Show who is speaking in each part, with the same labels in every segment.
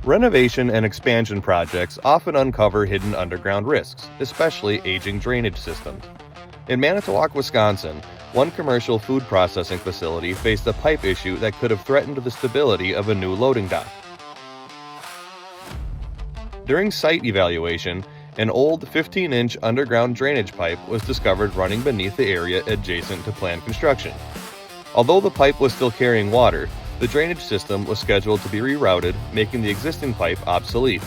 Speaker 1: Renovation and expansion projects often uncover hidden underground risks, especially aging drainage systems. In Manitowoc, Wisconsin, one commercial food processing facility faced a pipe issue that could have threatened the stability of a new loading dock. During site evaluation, an old 15-inch underground drainage pipe was discovered running beneath the area adjacent to planned construction. Although the pipe was still carrying water, the drainage system was scheduled to be rerouted, making the existing pipe obsolete.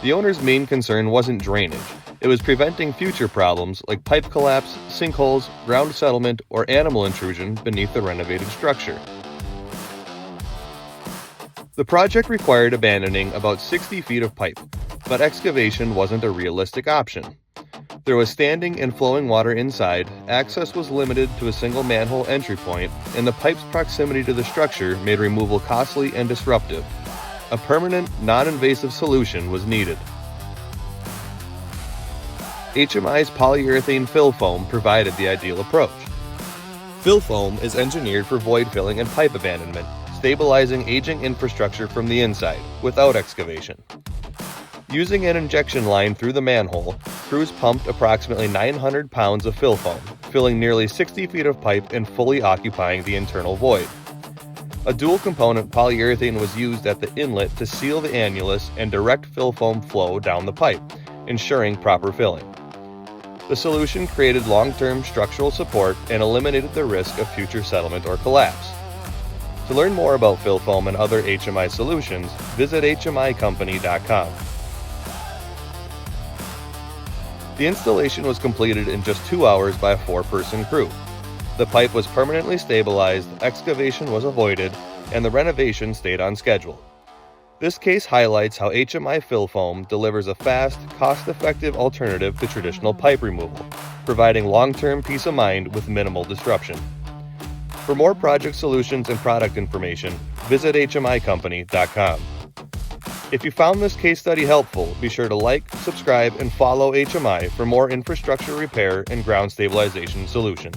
Speaker 1: The owner's main concern wasn't drainage. It was preventing future problems like pipe collapse, sinkholes, ground settlement, or animal intrusion beneath the renovated structure. The project required abandoning about 60 feet of pipe, but excavation wasn't a realistic option. There was standing and flowing water inside, access was limited to a single manhole entry point, and the pipe's proximity to the structure made removal costly and disruptive. A permanent, non-invasive solution was needed. HMI's polyurethane FillFoam provided the ideal approach. FillFoam is engineered for void filling and pipe abandonment, stabilizing aging infrastructure from the inside, without excavation. Using an injection line through the manhole, crews pumped approximately 900 pounds of FillFoam, filling nearly 60 feet of pipe and fully occupying the internal void. A dual-component polyurethane was used at the inlet to seal the annulus and direct FillFoam flow down the pipe, ensuring proper filling. The solution created long-term structural support and eliminated the risk of future settlement or collapse. To learn more about FillFoam and other HMI solutions, visit hmicompany.com. The installation was completed in just 2 hours by a 4-person crew. The pipe was permanently stabilized, excavation was avoided, and the renovation stayed on schedule. This case highlights how HMI FillFoam delivers a fast, cost-effective alternative to traditional pipe removal, providing long-term peace of mind with minimal disruption. For more project solutions and product information, visit hmicompany.com. If you found this case study helpful, be sure to like, subscribe, and follow HMI for more infrastructure repair and ground stabilization solutions.